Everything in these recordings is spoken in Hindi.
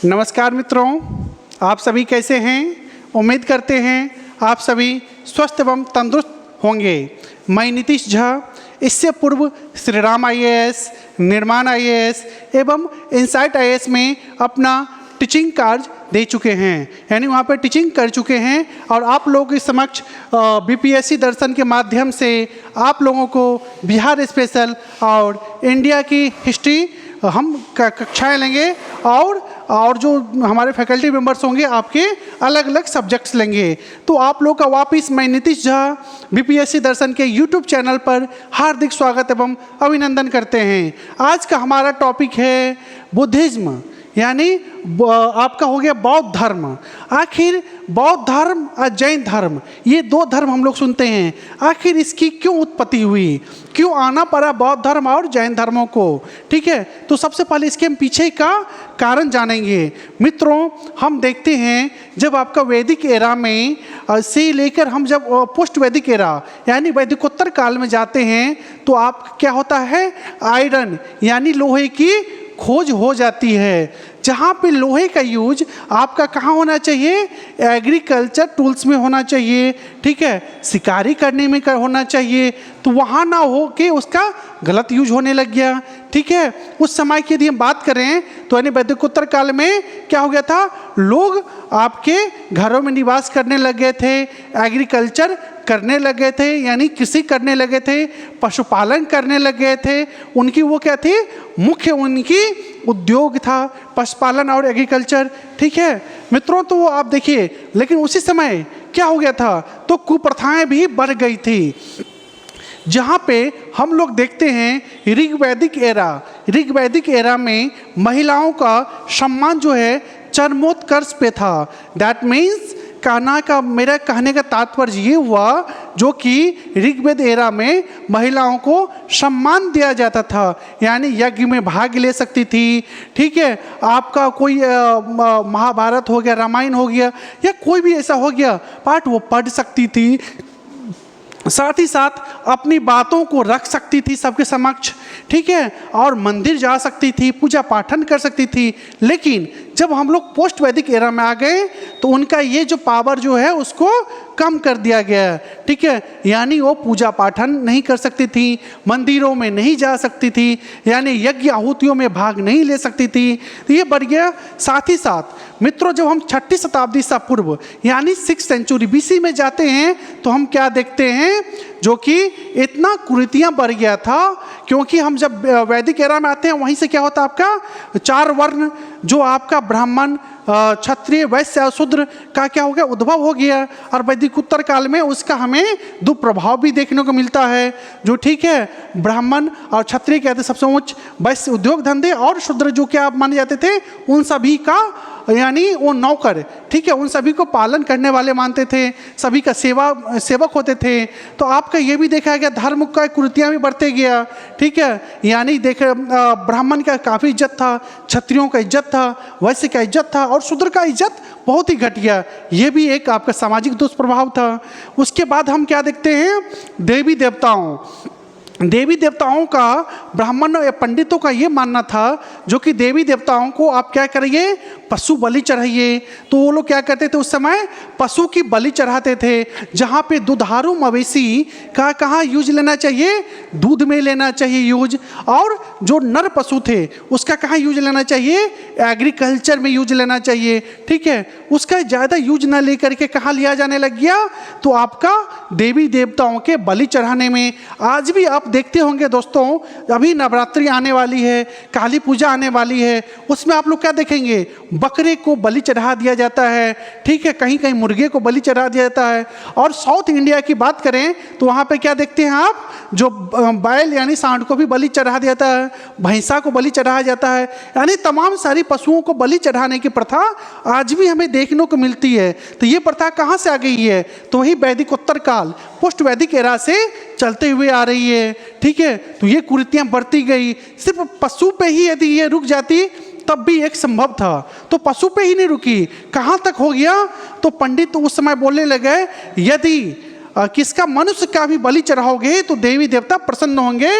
नमस्कार मित्रों, आप सभी कैसे हैं? उम्मीद करते हैं आप सभी स्वस्थ एवं तंदुरुस्त होंगे। मैं नीतीश झा इससे पूर्व श्री राम IAS, निर्माण IAS एवं इनसाइट IAS में अपना टीचिंग कार्य दे चुके हैं, यानी वहाँ पर टीचिंग कर चुके हैं और आप लोगों के समक्ष BPSC दर्शन के माध्यम से आप लोगों को बिहार स्पेशल और इंडिया की हिस्ट्री हम कक्षाएं लेंगे और जो हमारे फैकल्टी मेंबर्स होंगे आपके अलग अलग सब्जेक्ट्स लेंगे। तो आप लोग का वापस मैं नीतीश झा BPSC दर्शन के YouTube चैनल पर हार्दिक स्वागत एवं अभिनंदन करते हैं। आज का हमारा टॉपिक है बुद्धिज्म, यानी आपका हो गया बौद्ध धर्म। आखिर बौद्ध धर्म और जैन धर्म, ये दो धर्म हम लोग सुनते हैं, आखिर इसकी क्यों उत्पत्ति हुई, क्यों आना पड़ा बौद्ध धर्म और जैन धर्मों को? ठीक है, तो सबसे पहले इसके हम पीछे का कारण जानेंगे। मित्रों, हम देखते हैं जब आपका वैदिक एरा में से लेकर हम जब पोस्ट वैदिक एरा यानी वैदिकोत्तर काल में जाते हैं तो आप क्या होता है, आयरन यानी लोहे की खोज हो जाती है। जहाँ पे लोहे का यूज आपका कहाँ होना चाहिए, एग्रीकल्चर टूल्स में होना चाहिए, ठीक है, शिकारी करने में होना चाहिए, तो वहाँ ना हो के उसका गलत यूज होने लग गया। ठीक है, उस समय की यदि हम बात करें तो यानी वैदिकोत्तर काल में क्या हो गया था, लोग आपके घरों में निवास करने लगे थे, एग्रीकल्चर करने लगे थे यानी कृषि करने लगे थे, पशुपालन करने लगे थे। उनकी वो क्या थी, मुख्य उनकी उद्योग था पशुपालन और एग्रीकल्चर। ठीक है मित्रों, तो आप देखिए, लेकिन उसी समय क्या हो गया था, तो कुप्रथाएं भी बढ़ गई थी। जहाँ पे हम लोग देखते हैं ऋग्वैदिक एरा में महिलाओं का सम्मान जो है चरमोत्कर्ष पे था। दैट मीन्स मेरा कहने का तात्पर्य ये हुआ, जो कि ऋग्वेद एरा में महिलाओं को सम्मान दिया जाता था, यानी यज्ञ में भाग ले सकती थी। ठीक है, आपका कोई महाभारत हो गया, रामायण हो गया या कोई भी ऐसा हो गया पाठ, वो पढ़ सकती थी, साथ ही साथ अपनी बातों को रख सकती थी सबके समक्ष। ठीक है, और मंदिर जा सकती थी, पूजा पाठन कर सकती थी। लेकिन जब हम लोग पोस्ट वैदिक एरा में आ गए तो उनका ये जो पावर जो है उसको कम कर दिया गया। ठीक है, यानी वो पूजा पाठन नहीं कर सकती थी, मंदिरों में नहीं जा सकती थी, यानी यज्ञ आहुतियों में भाग नहीं ले सकती थी। तो ये बढ़ गया। साथ ही साथ मित्रों, जब हम 6ठी शताब्दी से पूर्व यानी 6th सेंचुरी BC में जाते हैं तो हम क्या देखते हैं, जो कि इतना कुरीतियाँ बढ़ गया था, क्योंकि हम जब वैदिक एरा में आते हैं वहीं से क्या होता है, आपका 4 वर्ण जो आपका ब्राह्मण, क्षत्रिय, वैश्य और शूद्र का क्या हो गया, उद्भव हो गया। और वैदिक उत्तर काल में उसका हमें दुष्प्रभाव भी देखने को मिलता है। जो ठीक है, ब्राह्मण और क्षत्रिय कहते सबसे उच्च, वैश्य उद्योग धंधे और शूद्र जो क्या माने जाते थे, उन सभी का यानी वो नौकर, ठीक है, उन सभी को पालन करने वाले मानते थे, सभी का सेवक होते थे। तो आपका ये भी देखा गया, धर्म का कुरीतियाँ भी बढ़ते गया। ठीक है, यानी ब्राह्मण का काफ़ी इज्जत था, क्षत्रियों का इज्जत था, वैश्य का इज्जत था और शूद्र का इज्जत बहुत ही घट गया। ये भी एक आपका सामाजिक दुष्प्रभाव था। उसके बाद हम क्या देखते हैं, देवी देवताओं का ब्राह्मण या पंडितों का ये मानना था, जो कि देवी देवताओं को आप क्या करिए, पशु बलि चढ़ाइए। तो वो लोग क्या करते थे, उस समय पशु की बलि चढ़ाते थे। जहाँ पे दुधारू मवेशी का कहाँ यूज लेना चाहिए, दूध में लेना चाहिए यूज, और जो नर पशु थे उसका कहाँ यूज लेना चाहिए, एग्रीकल्चर में यूज लेना चाहिए। ठीक है, उसका ज़्यादा यूज ना लेकर के कहाँ लिया जाने लग गया, तो आपका देवी देवताओं के बलि चढ़ाने में। आज भी आप देखते होंगे दोस्तों, अभी नवरात्रि आने वाली है, काली पूजा आने वाली है, उसमें आप लोग क्या देखेंगे, बकरे को बलि चढ़ा दिया जाता है। ठीक है, कहीं कहीं मुर्गे को बलि चढ़ा दिया जाता है। और साउथ इंडिया की बात करें तो वहाँ पे क्या देखते हैं आप, जो बैल यानी सांड को भी बलि चढ़ा दिया जाता है, भैंसा को बलि चढ़ाया जाता है, यानी तमाम सारी पशुओं को बलि चढ़ाने की प्रथा आज भी हमें देखने को मिलती है। तो ये प्रथा कहाँ से आ गई है, तो वही वैदिकोत्तर काल पोस्ट वैदिक एरा से चलते हुए आ रही है। ठीक है, तो ये कुरीतियाँ बढ़ती गई। सिर्फ पशु पे ही यदि ये रुक जाती तब भी एक संभव था, तो पशु पे ही नहीं रुकी, कहाँ तक हो गया, तो पंडित उस समय बोलने लगे, यदि किसका, मनुष्य का भी बलि चढ़ाओगे तो देवी देवता प्रसन्न होंगे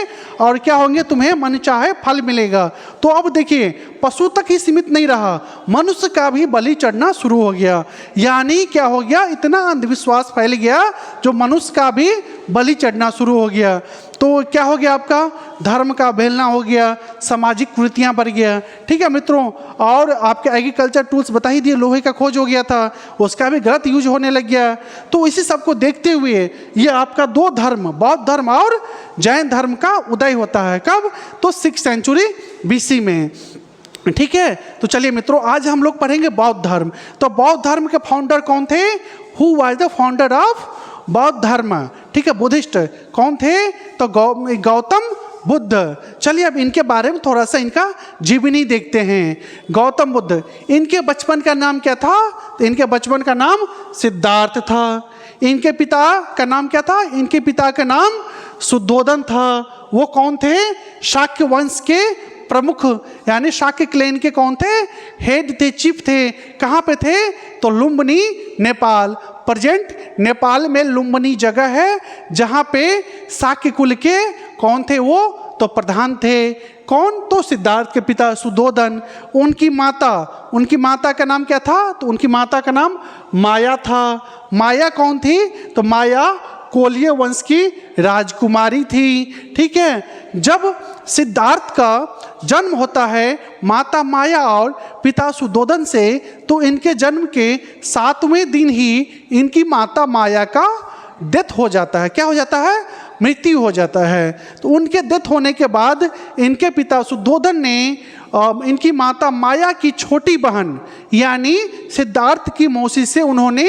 और क्या होंगे, तुम्हें मन चाहे फल मिलेगा। तो अब देखिए पशु तक ही सीमित नहीं रहा, मनुष्य का भी बलि चढ़ना शुरू हो गया। यानी क्या हो गया, इतना अंधविश्वास फैल गया जो मनुष्य का भी बलि चढ़ना शुरू हो गया। तो क्या हो गया, आपका धर्म का अवहेलना हो गया, सामाजिक कुरीतियाँ बढ़ गया। ठीक है मित्रों, और आपके एग्रीकल्चर टूल्स बता ही दिए, लोहे का खोज हो गया था, उसका भी गलत यूज होने लग गया। तो इसी सब को देखते हुए ये आपका दो धर्म, बौद्ध धर्म और जैन धर्म का उदय होता है। कब, तो 6th सेंचुरी BC में। ठीक है, तो चलिए मित्रों आज हम लोग पढ़ेंगे बौद्ध धर्म। तो बौद्ध धर्म के फाउंडर कौन थे, who was the founder of बौद्ध धर्म। ठीक है, बुद्धिस्ट कौन थे, तो गौतम बुद्ध। चलिए अब इनके बारे में थोड़ा सा इनका जीवनी देखते हैं। गौतम बुद्ध, इनके बचपन का नाम क्या था, तो इनके बचपन का नाम सिद्धार्थ था। इनके पिता का नाम क्या था, इनके पिता का नाम शुद्धोधन था। वो कौन थे, शाक्य वंश के प्रमुख, यानी शाक्य क्लैन के कौन थे, हेड थे, चीफ थे। कहाँ पे थे, तो लुम्बिनी नेपाल। प्रेजेंट नेपाल में लुम्बिनी जगह है जहाँ पे शाक्य कुल के कौन थे, वो तो प्रधान थे। कौन, तो सिद्धार्थ के पिता शुद्धोधन। उनकी माता का नाम क्या था, तो उनकी माता का नाम माया था। माया कौन थी, तो माया कोलिय वंश की राजकुमारी थी। ठीक है, जब सिद्धार्थ का जन्म होता है माता माया और पिता शुद्धोधन से, तो इनके जन्म के 7वें दिन ही इनकी माता माया का डेथ हो जाता है। क्या हो जाता है, मृत्यु हो जाता है। तो उनके डेथ होने के बाद इनके पिता शुद्धोधन ने इनकी माता माया की छोटी बहन यानी सिद्धार्थ की मौसी से उन्होंने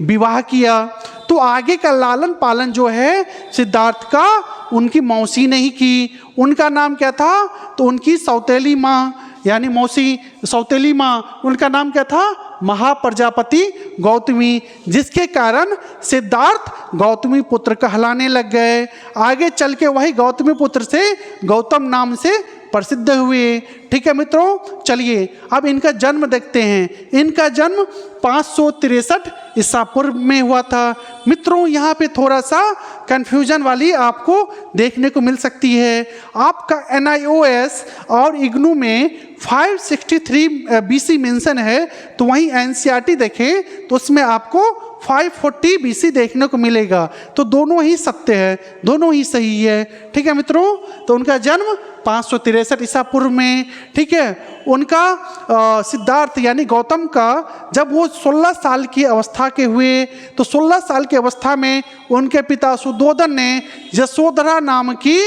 विवाह किया। तो आगे का लालन पालन जो है सिद्धार्थ का उनकी मौसी ने ही की। उनका नाम क्या था, तो उनकी सौतेली माँ यानी मौसी सौतेली माँ, उनका नाम क्या था, महाप्रजापति गौतमी, जिसके कारण सिद्धार्थ गौतमी पुत्र कहलाने लग गए। आगे चल के वही गौतमी पुत्र से गौतम नाम से प्रसिद्ध हुए। ठीक है मित्रों, चलिए अब इनका जन्म देखते हैं। इनका जन्म 563 ईसा पूर्व में हुआ था। मित्रों यहाँ पे थोड़ा सा कन्फ्यूजन वाली आपको देखने को मिल सकती है। आपका NIOS और इग्नू में 563 BC मेंशन है, तो वहीं NCERT देखें तो उसमें आपको 540 BC देखने को मिलेगा। तो दोनों ही सत्य है, दोनों ही सही है। ठीक है मित्रों, तो उनका जन्म 563 ईसा पूर्व में। ठीक है, उनका सिद्धार्थ यानी गौतम का जब वो 16 साल की अवस्था के हुए, तो 16 साल की अवस्था में उनके पिता शुद्धोधन ने यशोधरा नाम की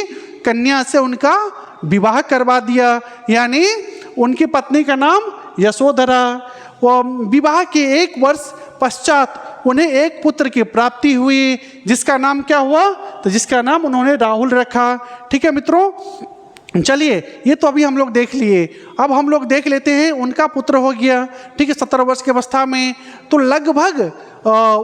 कन्या से उनका विवाह करवा दिया। यानी उनकी पत्नी का नाम यशोधरा। वो विवाह के 1 वर्ष पश्चात उन्हें एक पुत्र की प्राप्ति हुई, जिसका नाम क्या हुआ, तो जिसका नाम उन्होंने राहुल रखा। ठीक है मित्रों, चलिए ये तो अभी हम लोग देख लिए। अब हम लोग देख लेते हैं उनका पुत्र हो गया। ठीक है, 17 वर्ष की अवस्था में। तो लगभग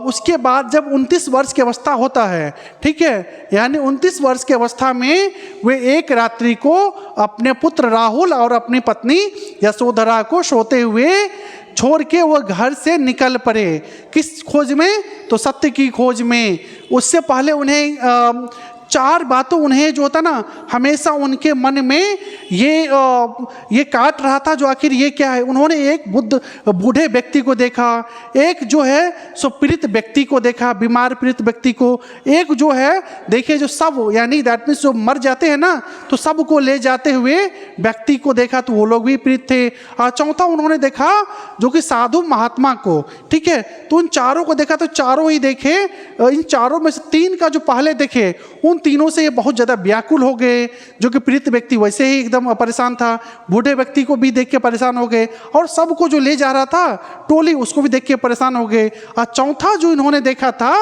उसके बाद जब 29 वर्ष की अवस्था होता है, ठीक है, यानी 29 वर्ष की अवस्था में वे एक रात्रि को अपने पुत्र राहुल और अपनी पत्नी यशोधरा को सोते हुए छोड़ के वो घर से निकल पड़े। किस खोज में, तो सत्य की खोज में। उससे पहले उन्हें 4 बातों उन्हें जो होता ना हमेशा उनके मन में ये काट रहा था, जो आखिर ये क्या है। उन्होंने एक बूढ़े व्यक्ति को देखा, एक जो है सो पीड़ित व्यक्ति को देखा, बीमार पीड़ित व्यक्ति को, एक जो है देखिए जो सब यानी दैट मीन्स जो मर जाते हैं ना, तो सब को ले जाते हुए व्यक्ति को देखा, तो वो लोग भी पीड़ित थे। और चौथा उन्होंने देखा जो कि साधु महात्मा को। ठीक है, तो उन चारों को देखा, तो चारों ही देखे। इन चारों में से 3 का जो पहले देखे, उन तीनों से ये बहुत ज़्यादा व्याकुल हो गए। जो कि पीड़ित व्यक्ति वैसे ही एकदम परेशान था, बूढ़े व्यक्ति को भी देख के परेशान हो गए, और सबको जो ले जा रहा था टोली उसको भी देख के परेशान हो गए। और चौथा जो इन्होंने देखा था,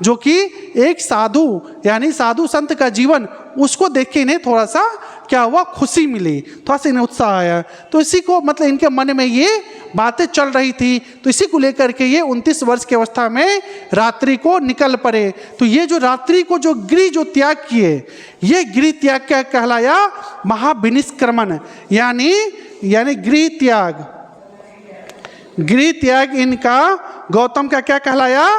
जो कि एक साधु यानी साधु संत का जीवन, उसको देख के इन्हें थोड़ा सा क्या हुआ, खुशी मिली, थोड़ा सा इन्हें उत्साह आया। तो इसी को मतलब इनके मन में ये बातें चल रही थी, तो इसी को लेकर के ये 29 वर्ष की अवस्था में रात्रि को निकल पड़े। तो ये जो रात्रि को जो गृह जो त्याग किए, ये गृह त्याग क्या कहलाया, महाविनिष्क्रमण यानी गृह त्याग। गृह त्याग इनका गौतम का क्या कहलाया,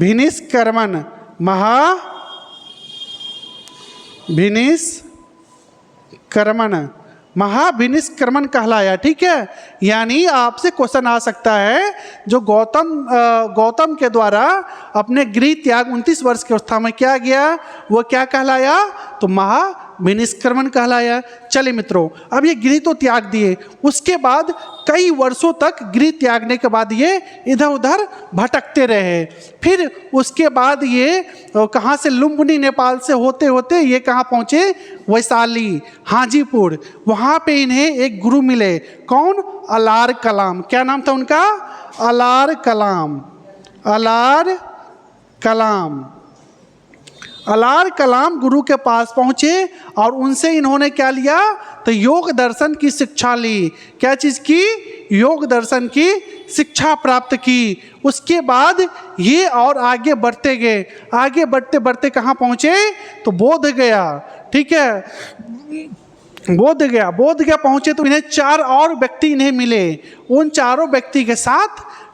महाभिनिष्क्रमण, महाभिनिष्क्रमण, महाभिनिष्क्रमण कहलाया। ठीक है, यानी आपसे क्वेश्चन आ सकता है जो गौतम के द्वारा अपने गृह त्याग 29 वर्ष की अवस्था में किया गया वो क्या कहलाया, तो महाभिनिष्क्रमण कहलाया। चलिए मित्रों, अब ये गृह तो त्याग दिए, उसके बाद कई वर्षों तक गृह त्यागने के बाद ये इधर उधर भटकते रहे। फिर उसके बाद ये कहाँ से, लुम्बिनी नेपाल से होते होते ये कहाँ पहुँचे, वैशाली, हाजीपुर। वहाँ पे इन्हें एक गुरु मिले, कौन, अलार कलाम। क्या नाम था उनका, अलार कलाम। अलार कलाम, अलार कलाम गुरु के पास पहुँचे और उनसे इन्होंने क्या लिया, तो योग दर्शन की शिक्षा ली। क्या चीज़ की, योग दर्शन की शिक्षा प्राप्त की। उसके बाद ये और आगे बढ़ते गए, आगे बढ़ते बढ़ते कहाँ पहुँचे, तो बोध गया। ठीक है, बोध गया पहुँचे तो इन्हें 4 और व्यक्ति इन्हें मिले। उन चारों व्यक्ति के साथ,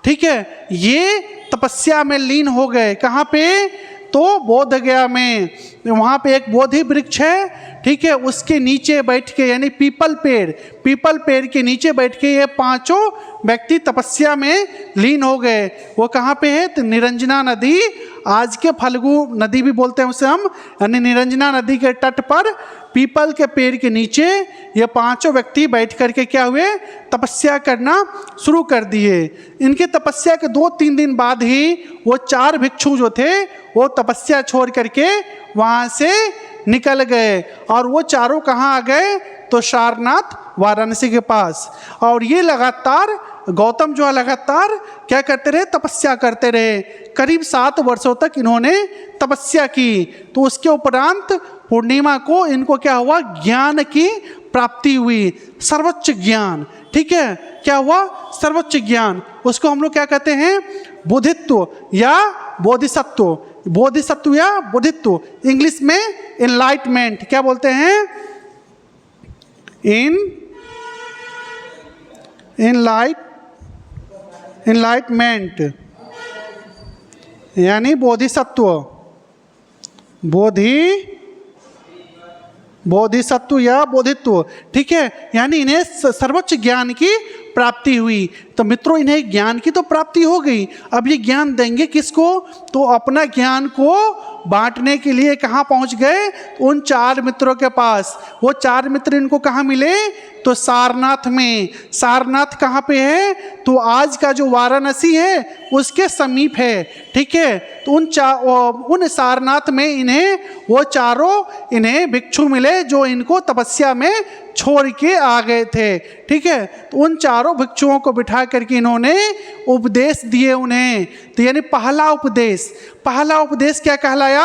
ठीक है, ये तपस्या में लीन हो गए। कहाँ पे, तो बोध गया में। वहाँ पे एक बोधि वृक्ष है, ठीक है, उसके नीचे बैठ के, यानी पीपल पेड़ के नीचे बैठ के ये 5 व्यक्ति तपस्या में लीन हो गए। वो कहाँ पे है, तो निरंजना नदी, आज के फल्गु नदी भी बोलते हैं उसे हम, यानी निरंजना नदी के तट पर पीपल के पेड़ के नीचे ये 5 व्यक्ति बैठ करके क्या हुए, तपस्या करना शुरू कर दिए। इनके तपस्या के 2-3 दिन बाद ही वो 4 भिक्षु जो थे वो तपस्या छोड़ करके वहाँ से निकल गए। और वो चारों कहाँ आ गए, तो सारनाथ, वाराणसी के पास। और ये लगातार गौतम जो है लगातार क्या करते रहे, तपस्या करते रहे। करीब 7 वर्षों तक इन्होंने तपस्या की। तो उसके उपरांत पूर्णिमा को इनको क्या हुआ, ज्ञान की प्राप्ति हुई, सर्वोच्च ज्ञान। ठीक है, क्या हुआ, सर्वोच्च ज्ञान। उसको हम लोग क्या कहते हैं, बोधित्व या बोधिसत्व, बोधिसत्व या बोधित्व। इंग्लिश में एनलाइटमेंट, क्या बोलते हैं, एनलाइटमेंट, यानी बोधिसत्व, बोधिसत्व या बोधित्व। ठीक है, यानी इन्हें सर्वोच्च ज्ञान की प्राप्ति हुई। तो मित्रों, इन्हें ज्ञान की तो प्राप्ति हो गई, अब ये ज्ञान देंगे किसको, तो अपना ज्ञान को बांटने के लिए कहाँ पहुँच गए, उन 4 मित्रों के पास। वो 4 मित्र इनको कहाँ मिले, तो सारनाथ में। सारनाथ कहाँ पे है, तो आज का जो वाराणसी है उसके समीप है। ठीक है, तो उन सारनाथ में इन्हें वो चारों इन्हें भिक्षु मिले जो इनको तपस्या में छोड़ के आ गए थे। ठीक है, तो उन चारों भिक्षुओं को बिठा करके इन्होंने उपदेश दिए उन्हें। तो यानी पहला उपदेश क्या कहलाया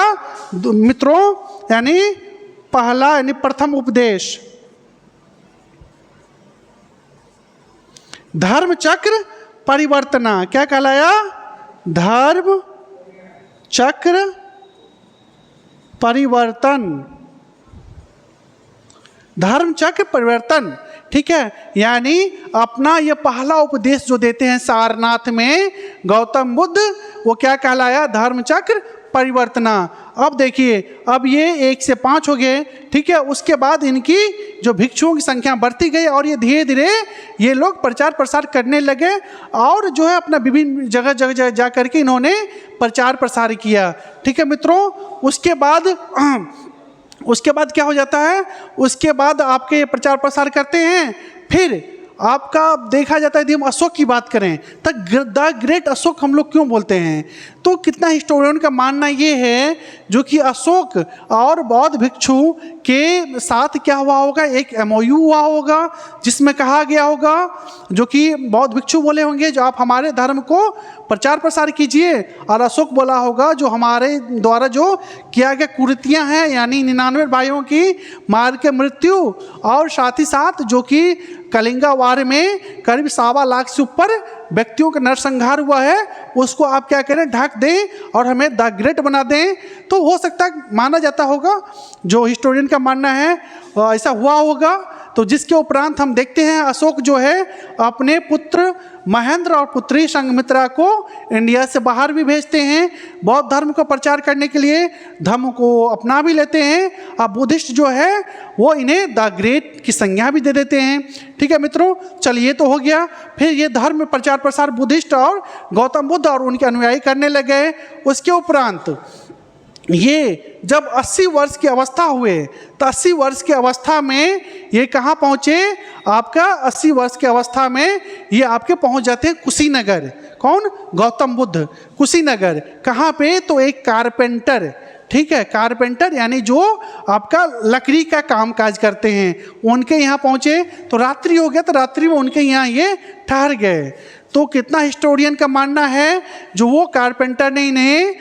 मित्रों, यानी पहला, यानी प्रथम उपदेश, धर्म चक्र परिवर्तना। क्या कहलाया, धर्म चक्र परिवर्तन, धर्म चक्र परिवर्तन। ठीक है, यानी अपना ये पहला उपदेश जो देते हैं सारनाथ में गौतम बुद्ध, वो क्या कहलाया, धर्म चक्र परिवर्तना। अब देखिए, अब ये 1 से 5 हो गए। ठीक है, उसके बाद इनकी जो भिक्षुओं की संख्या बढ़ती गई और ये धीरे धीरे ये लोग प्रचार प्रसार करने लगे और जो है अपना विभिन्न जगह जा करके इन्होंने प्रचार प्रसार किया। ठीक है मित्रों, उसके बाद क्या हो जाता है, उसके बाद आपके प्रचार प्रसार करते हैं। फिर आपका देखा जाता है, यदि हम अशोक की बात करें तो द ग्रेट अशोक हम लोग क्यों बोलते हैं, तो कितना हिस्टोरियन का मानना ये है जो कि अशोक और बौद्ध भिक्षु के साथ क्या हुआ होगा, एक MOU हुआ होगा जिसमें कहा गया होगा, जो कि बौद्ध भिक्षु बोले होंगे जो आप हमारे धर्म को प्रचार प्रसार कीजिए, और अशोक बोला होगा जो हमारे द्वारा जो किया गया कुरीतियाँ हैं, यानी 99 भाइयों की मार के मृत्यु, और साथ ही साथ जो कि कलिंगा वार में करीब 1.25 लाख से ऊपर व्यक्तियों का नरसंहार हुआ है, उसको आप क्या करें, ढक दें और हमें द ग्रेट बना दें। तो हो सकता है, माना जाता होगा, जो हिस्टोरियन का मानना है ऐसा हुआ होगा। तो जिसके उपरांत हम देखते हैं अशोक जो है अपने पुत्र महेंद्र और पुत्री संघमित्रा को इंडिया से बाहर भी भेजते हैं बौद्ध धर्म का प्रचार करने के लिए, धर्म को अपना भी लेते हैं। अब बुद्धिस्ट जो है वो इन्हें द ग्रेट की संज्ञा भी दे देते हैं। ठीक है मित्रों, चलिए तो हो गया। फिर ये धर्म प्रचार प्रसार बुद्धिस्ट और गौतम बुद्ध और उनके अनुयायी करने लगे। उसके उपरांत ये जब 80 वर्ष की अवस्था हुए तो 80 वर्ष की अवस्था में ये कहाँ पहुँचे, आपका 80 वर्ष की अवस्था में ये आपके पहुँच जाते हैं कुशीनगर। कौन? गौतम बुद्ध। कुशीनगर कहाँ पे? तो एक कारपेंटर, ठीक है, कारपेंटर यानी जो आपका लकड़ी का काम काज करते हैं, उनके यहाँ पहुँचे। तो रात्रि हो गया, तो रात्रि में उनके यहाँ ये ठहर गए। तो कितना हिस्टोरियन का मानना है जो वो कारपेंटर ने इन्हें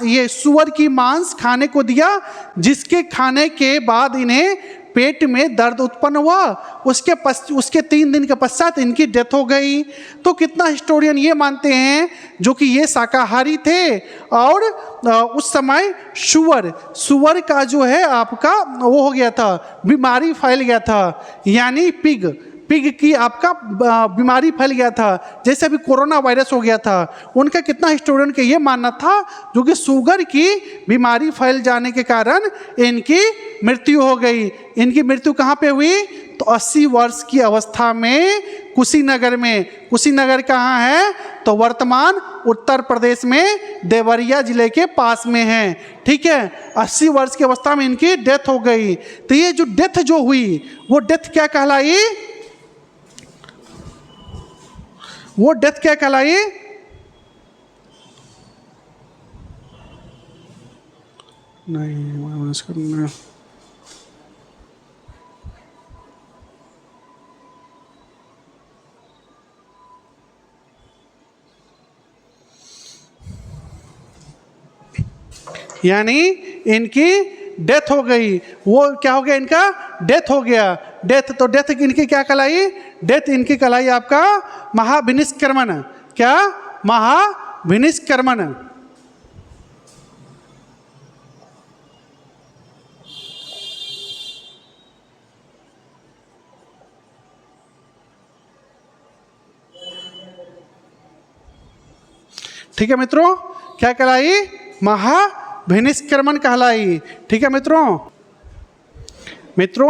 ये सुअर की मांस खाने को दिया, जिसके खाने के बाद इन्हें पेट में दर्द उत्पन्न हुआ। उसके 3 दिन के पश्चात इनकी डेथ हो गई। तो कितना हिस्टोरियन ये मानते हैं जो कि ये शाकाहारी थे और उस समय सुअर का जो है आपका वो हो गया था, बीमारी फैल गया था, यानी पिग की आपका बीमारी फैल गया था, जैसे अभी कोरोना वायरस हो गया था। उनका कितना हिस्टोरियन का ये मानना था जो कि शुगर की बीमारी फैल जाने के कारण इनकी मृत्यु हो गई। इनकी मृत्यु कहाँ पे हुई? तो 80 वर्ष की अवस्था में कुशीनगर में। कुशीनगर कहाँ है? तो वर्तमान उत्तर प्रदेश में देवरिया जिले के पास में है। ठीक है, 80 वर्ष की अवस्था में इनकी डेथ हो गई। तो ये जो डेथ जो हुई वो डेथ क्या कहलाई? वो डेथ क्या कहलाई? नहीं, यानी इनकी डेथ हो गई। वो क्या हो गया? इनका डेथ हो गया। डेथ, तो डेथ इनकी क्या कहलाई? डेथ इनकी कहलाई आपका महाभिनिष्क्रमण। क्या? महाभिनिष्क्रमण। ठीक है मित्रों, क्या कहलाई? महाभिनिष्क्रमण कहलाई। ठीक है मित्रों,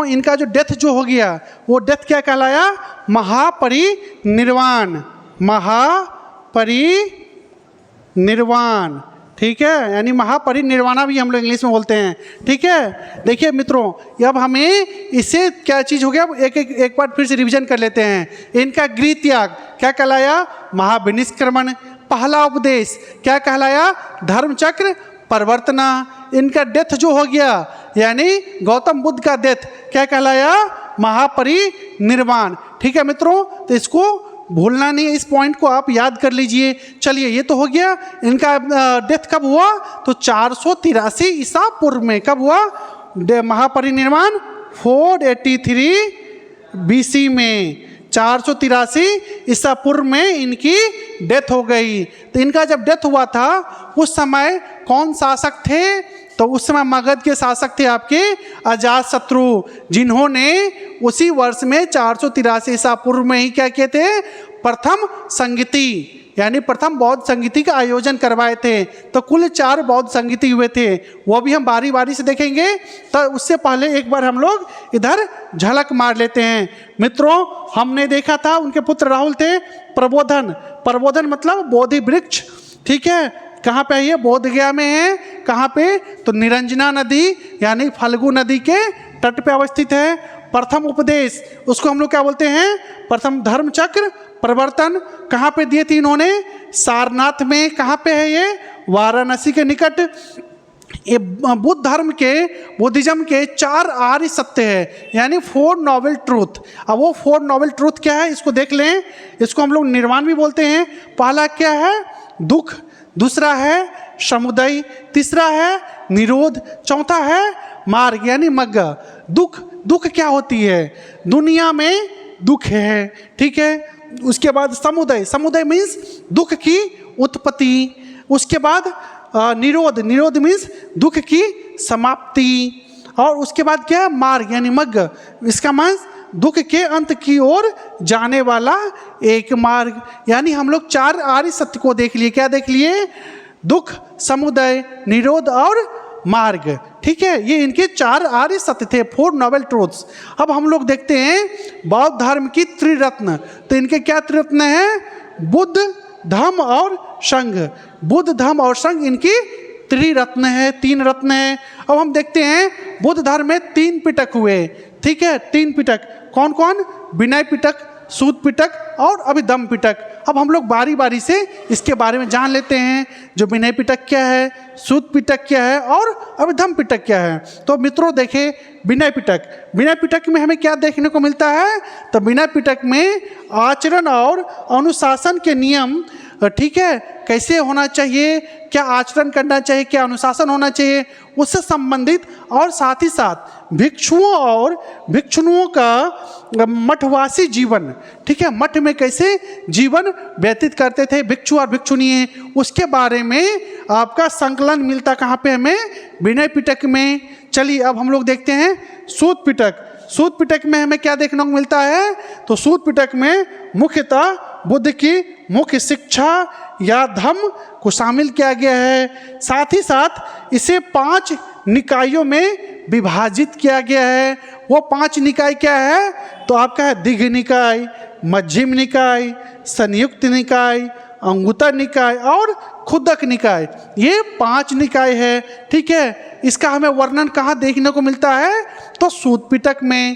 इनका जो डेथ जो हो गया वो डेथ क्या कहलाया? महापरिनिर्वाण। महापरिनिर्वाण, ठीक है, यानी महापरिनिर्वाणा भी हम लोग इंग्लिश में बोलते हैं। ठीक है, देखिए मित्रों, अब हमें इससे क्या चीज़ हो गया, एक बार फिर से रिवीजन कर लेते हैं। इनका गृह त्याग क्या कहलाया? महाभिनिष्क्रमण। पहला उपदेश क्या कहलाया? धर्मचक्र परिवर्तना। इनका डेथ जो हो गया यानी गौतम बुद्ध का डेथ क्या कहलाया? महापरिनिर्वाण। ठीक है मित्रों, तो इसको भूलना नहीं है, इस पॉइंट को आप याद कर लीजिए। चलिए, ये तो हो गया। इनका डेथ कब हुआ? तो 483 ईसा पूर्व में। कब हुआ महापरिनिर्वाण? 483 BC में। 483 ईसा पूर्व में इनकी डेथ हो गई। तो इनका जब डेथ हुआ था उस समय कौन शासक थे? तो उस समय मगध के शासक थे आपके अजातशत्रु, जिन्होंने उसी वर्ष में 483 ईसा पूर्व में ही क्या किए थे? प्रथम संगीति यानी प्रथम बौद्ध संगीति का आयोजन करवाए थे। तो कुल 4 बौद्ध संगीति हुए थे, वो भी हम बारी बारी से देखेंगे। तो उससे पहले एक बार हम लोग इधर झलक मार लेते हैं। मित्रों, हमने देखा था उनके पुत्र राहुल थे प्रबोधन मतलब बोधि वृक्ष। ठीक है, कहाँ पे है ये? बोध गया में है। कहाँ पे? तो निरंजना नदी यानी फल्गु नदी के तट पे अवस्थित है। प्रथम उपदेश उसको हम लोग क्या बोलते हैं? प्रथम धर्मचक्र परिवर्तन कहाँ पे दिए थे इन्होंने? सारनाथ में। कहाँ पे है ये? वाराणसी के निकट। ये बुद्ध धर्म के, बुद्धिज्म के 4 आर्य सत्य है, यानी 4 नोबल ट्रूथ। अब वो 4 नोबल ट्रूथ क्या है इसको देख लें। इसको हम लोग निर्वाण भी बोलते हैं। पहला क्या है? दुख। दूसरा है समुदय। तीसरा है निरोध। चौथा है मार्ग यानी मग्ग। दुख क्या होती है? दुनिया में दुख है। ठीक है, उसके बाद समुदय मीन्स दुख की उत्पत्ति। उसके बाद निरोध मीन्स दुख की समाप्ति। और उसके बाद क्या है? मार्ग यानी मग्ग। इसका मीन्स दुख के अंत की ओर जाने वाला एक मार्ग। यानी हम लोग 4 आर्य सत्य को देख लिए। क्या देख लिए? दुख, समुदय, निरोध और मार्ग। ठीक है, ये इनके 4 आर्य सत्य थे, 4 नोबल ट्रूथ्स। अब हम लोग देखते हैं बौद्ध धर्म की त्रिरत्न। तो इनके क्या त्रिरत्न हैं? बुद्ध, धम्म और संघ। बुद्ध, धम्म और संघ इनकी त्रिरत्न है, 3 रत्न है। अब हम देखते हैं बुद्ध धर्म में 3 पिटक हुए। ठीक है, 3 पिटक कौन कौन? विनय पिटक, सूत पिटक और अभिधम्म पिटक। अब हम लोग बारी बारी से इसके बारे में जान लेते हैं। जो विनय पिटक क्या है, सूत पिटक क्या है और अभिधम्म पिटक क्या है। तो मित्रों देखें, विनय पिटक, विनय पिटक में हमें क्या देखने को मिलता है? तो विनय पिटक में आचरण और अनुशासन के नियम, ठीक है, कैसे होना चाहिए, क्या आचरण करना चाहिए, क्या अनुशासन होना चाहिए, उससे संबंधित, और साथ ही साथ भिक्षुओं और भिक्षुणियों का मठवासी जीवन, ठीक है, मठ में कैसे जीवन व्यतीत करते थे भिक्षु और भिक्षुणी, उसके बारे में आपका संकलन मिलता कहाँ पे? हमें विनय पिटक में। चलिए अब हम लोग देखते हैं सूत पिटक। सूत पिटक में हमें क्या देखने को मिलता है? तो सूत पिटक में मुख्यतः बुद्ध की मुख्य शिक्षा या धम्म को शामिल किया गया है। साथ ही साथ इसे 5 निकायों में विभाजित किया गया है। वो 5 निकाय क्या है? तो आपका है दीघ निकाय, मध्यम निकाय, संयुक्त निकाय, अंगुत्तर निकाय और खुदक निकाय। ये 5 निकाय है। ठीक है, इसका हमें वर्णन कहाँ देखने को मिलता है? तो सूत पिटक में।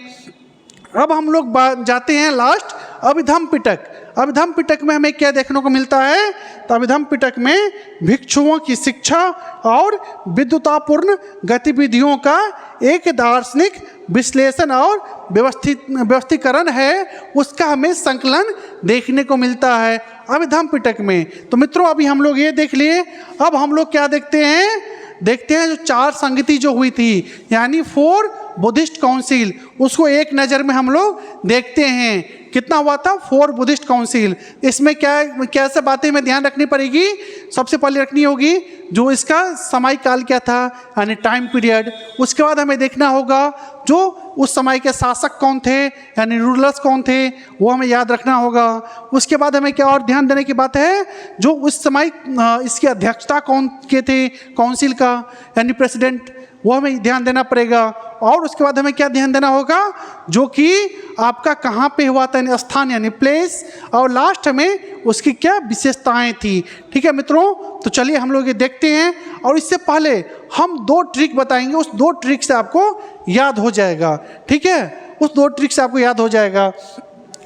अब हम लोग जाते हैं लास्ट अभिधम्म पिटक। अभिधम्म पिटक में हमें क्या देखने को मिलता है? तो अभिधम्म पिटक में भिक्षुओं की शिक्षा और विद्वतापूर्ण गतिविधियों का एक दार्शनिक विश्लेषण और व्यवस्थीकरण है, उसका हमें संकलन देखने को मिलता है अभिधम्म पिटक में। तो मित्रों अभी हम लोग ये देख लिए। अब हम लोग क्या देखते हैं? देखते हैं जो 4 संगति जो हुई थी, यानी 4 बुद्धिस्ट काउंसिल, उसको एक नज़र में हम लोग देखते हैं। कितना हुआ था? 4 बुद्धिस्ट काउंसिल। इसमें क्या कैसे बातें में ध्यान रखनी पड़ेगी? सबसे पहले रखनी होगी जो इसका समय काल क्या था, यानी टाइम पीरियड। उसके बाद हमें देखना होगा जो उस समय के शासक कौन थे, यानी रूलर्स कौन थे, वो हमें याद रखना होगा। उसके बाद हमें क्या और ध्यान देने की बात है? जो उस समय इसकी अध्यक्षता कौन के थे काउंसिल का, यानी प्रेसिडेंट, वो हमें ध्यान देना पड़ेगा। और उसके बाद हमें क्या ध्यान देना होगा? जो कि आपका कहाँ पे हुआ था, यानी स्थान यानी प्लेस, और लास्ट में उसकी क्या विशेषताएं थी। ठीक है मित्रों, तो चलिए हम लोग ये देखते हैं। और इससे पहले हम 2 ट्रिक बताएंगे, उस 2 ट्रिक से आपको याद हो जाएगा। ठीक है, उस 2 ट्रिक से आपको याद हो जाएगा।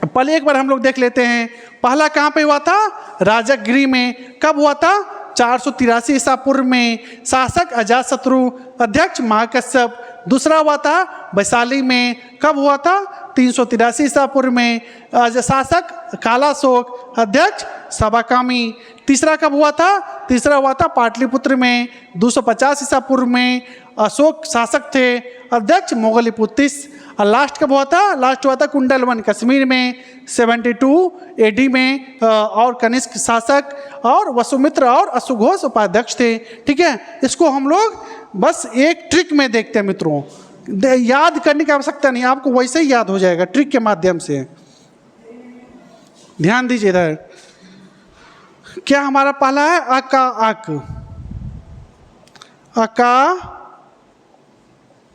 पहले एक बार हम लोग देख लेते हैं। पहला कहाँ पे हुआ था? राजगृह में। कब हुआ था? 483 ईसा पूर्व में। शासक अजातशत्रु, अध्यक्ष महाकश्यप। दूसरा हुआ था वैशाली में। कब हुआ था? 383 ईसा पूर्व में। शासक कालाशोक, अध्यक्ष सभाकामी। तीसरा कब हुआ था? तीसरा हुआ था पाटलिपुत्र में 250 ईसा पूर्व में। अशोक शासक थे, अध्यक्ष मोगलीपुत्तिस। और लास्ट कब हुआ था? लास्ट हुआ था कुंडलवन कश्मीर में 72 AD में। और कनिष्क शासक, और वसुमित्र और अश्वघोष उपाध्यक्ष थे। ठीक है, इसको हम लोग बस एक ट्रिक में देखते हैं मित्रों। याद करने की आवश्यकता नहीं, आपको वैसे ही याद हो जाएगा ट्रिक के माध्यम से। ध्यान दीजिए इधर। क्या हमारा पहला है? अका अक, अका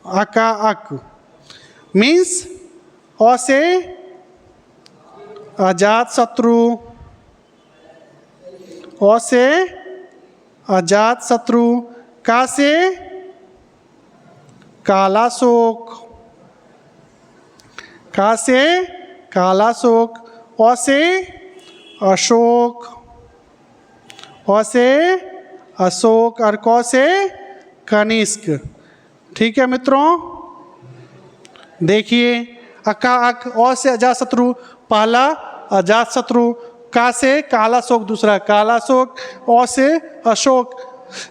अका अक मीन्स अ से अजातशत्रु, अ से अजातशत्रु, का से कालाशोक, का से कालाशोक, अ से अशोक, अ से अशोक, और क से कनिष्क। ठीक है मित्रों, देखिए अका अक, अ से अजातशत्रु पहला अजातशत्रु, का से कालाशोक दूसरा कालाशोक, अ से अशोक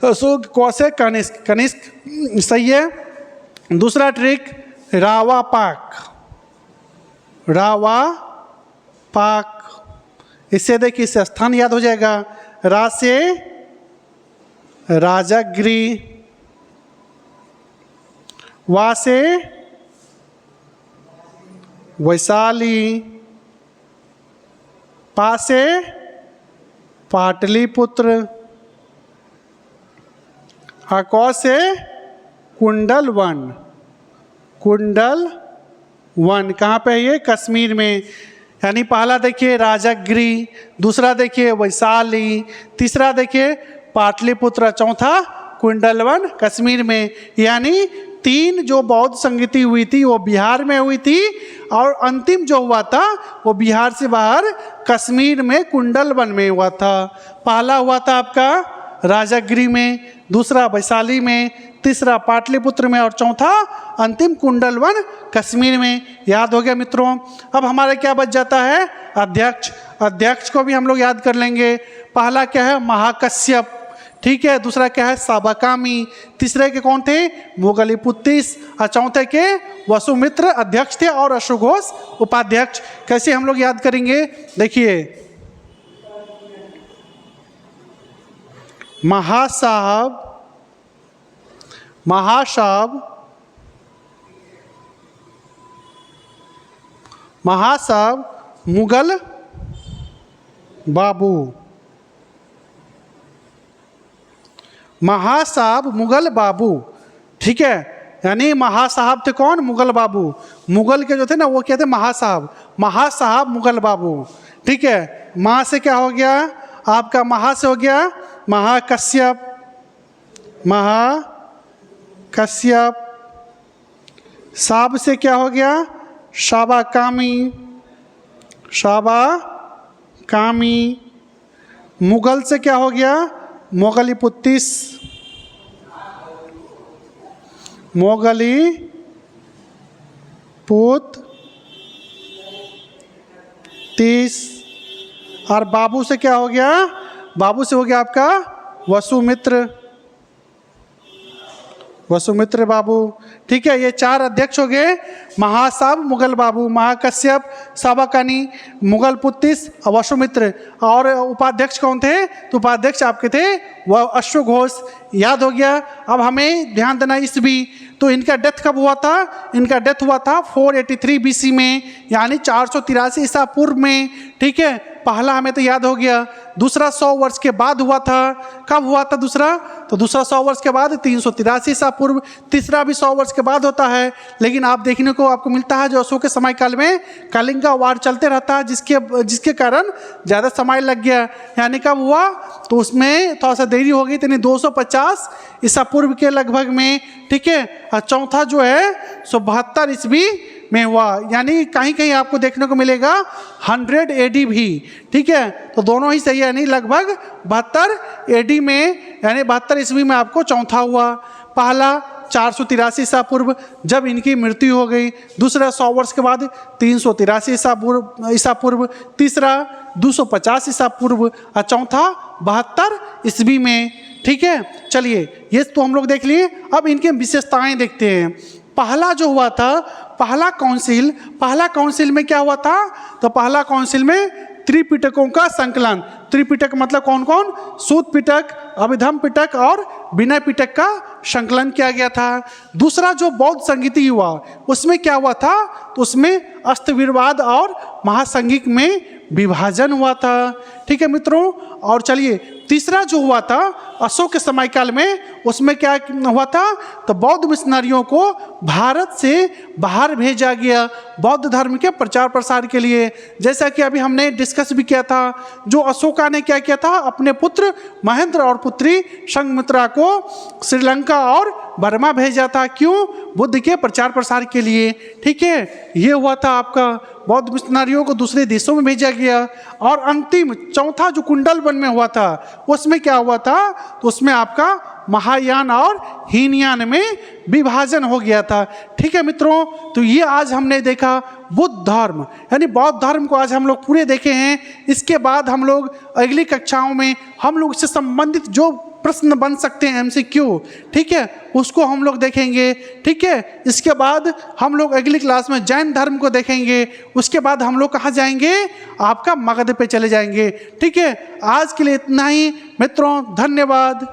अशोक, क से कनिष्क कनिष्क। सही है। दूसरा ट्रिक रावा पाक, रावा पाक। इससे देखिए इससे स्थान याद हो जाएगा। रा से राजगृह, वा से वैशाली, पा से पाटलिपुत्र, अकौ से कुंडल वन। कुंडल वन कहाँ पे है ये? कश्मीर में। यानी पहला देखिए राजगिरी, दूसरा देखिए वैशाली, तीसरा देखिए पाटलिपुत्र, चौथा कुंडलवन कश्मीर में। यानी 3 जो बौद्ध संगति हुई थी वो बिहार में हुई थी, और अंतिम जो हुआ था वो बिहार से बाहर कश्मीर में कुंडलवन में हुआ था। पहला हुआ था आपका राजगिरी में, दूसरा वैशाली में, तीसरा पाटलिपुत्र में, और चौथा अंतिम कुंडलवन कश्मीर में। याद हो गया मित्रों? अब हमारे क्या बच जाता है? अध्यक्ष। अध्यक्ष को भी हम लोग याद कर लेंगे। पहला क्या है? महाकश्यप, ठीक है। दूसरा क्या है? साबकामी। तीसरे के कौन थे? मोगलीपुत्तिस। और चौथे के वसुमित्र अध्यक्ष थे और अश्वघोष उपाध्यक्ष। कैसे हम लोग याद करेंगे? देखिए, महासाहब, महासाहब, महासाहब मुगल बाबू, महासाहब मुगल बाबू, ठीक है। यानी महासाहब थे कौन? मुगल बाबू। मुगल के जो थे ना वो क्या थे? महासाहब। महासाहब मुगल बाबू, ठीक है। माँ से क्या हो गया आपका? महा से हो गया महाकश्यप, महाकश्यप। साब से क्या हो गया? साबाकामी, साबाकामी। मुगल से क्या हो गया? मोगलीपुत्तिस, मोगलीपुत्तिस। और बाबू से क्या हो गया? बाबू से हो गया आपका वसुमित्र, वसुमित्र बाबू, ठीक है। ये 4 अध्यक्ष हो गए, महासाब मुगल बाबू, महाकश्यप, साबाकानी, मुगलपुत्तिस और वसुमित्र। और उपाध्यक्ष कौन थे? तो उपाध्यक्ष आपके थे वह अश्वघोष। याद हो गया? अब हमें ध्यान देना ईस्वी। तो इनका डेथ कब हुआ था? इनका डेथ हुआ था 483 BC में, यानी 483 ईसा पूर्व में, ठीक है। पहला हमें तो याद हो गया। दूसरा 100 वर्ष के बाद हुआ था। कब हुआ था दूसरा? तो दूसरा 100 वर्ष के बाद 383 ईसा पूर्व। तीसरा भी 100 वर्ष के बाद होता है। लेकिन आप देखने को आपको मिलता है जो अशोक के समय काल में कलिंगा वार चलते रहता है, जिसके कारण ज़्यादा समय लग गया। यानी कब हुआ? तो उसमें थोड़ा सा देरी हो गई, यानी 250 ईसा पूर्व के लगभग में, ठीक है। और चौथा जो है 172 ईस्वी में हुआ। यानी कहीं कहीं आपको देखने को मिलेगा 100 AD भी, ठीक है। तो दोनों ही सही है, यानी लगभग 72 AD में, यानी 72 ईस्वी में आपको चौथा हुआ। पहला 483 ईसा पूर्व जब इनकी मृत्यु हो गई, दूसरा 100 वर्ष के बाद 383 ईसा पूर्व, तीसरा 250 ईसा पूर्व, और चौथा 72 ईस्वी में, ठीक है। चलिए ये तो हम लोग देख लिए। अब इनके विशेषताएं देखते हैं। पहला जो हुआ था, पहला काउंसिल में क्या हुआ था? तो पहला काउंसिल में त्रिपिटकों का संकलन। त्रिपिटक मतलब कौन कौन? सूत पिटक, अभिधम पिटक और विनय पिटक का संकलन किया गया था। दूसरा जो बौद्ध संगीति हुआ उसमें क्या हुआ था? तो उसमें अस्तवीरवाद और महासंघिक में विभाजन हुआ था, ठीक है मित्रों। और चलिए तीसरा जो हुआ था अशोक के समय काल में, उसमें क्या हुआ था? तो बौद्ध मिशनरियों को भारत से बाहर भेजा गया बौद्ध धर्म के प्रचार प्रसार के लिए। जैसा कि अभी हमने डिस्कस भी किया था, जो अशोका ने क्या किया था? अपने पुत्र महेंद्र और पुत्री संघमित्रा को श्रीलंका और बर्मा भेजा था। क्यों? बुद्ध के प्रचार प्रसार के लिए, ठीक है। ये हुआ था आपका, बौद्ध मिशनरियों को दूसरे देशों में भेजा गया। और अंतिम चौथा जो कुंडलवन में हुआ था उसमें क्या हुआ था? तो उसमें आपका महायान और हीनयान में विभाजन हो गया था, ठीक है मित्रों। तो ये आज हमने देखा बुद्ध धर्म, यानी बौद्ध धर्म को आज हम लोग पूरे देखे हैं। इसके बाद हम लोग अगली कक्षाओं में हम लोग इससे संबंधित जो प्रश्न बन सकते हैं MCQ, ठीक है, उसको हम लोग देखेंगे, ठीक है। इसके बाद हम लोग अगली क्लास में जैन धर्म को देखेंगे। उसके बाद हम लोग कहाँ जाएंगे? आपका मगध पे चले जाएंगे, ठीक है। आज के लिए इतना ही मित्रों, धन्यवाद।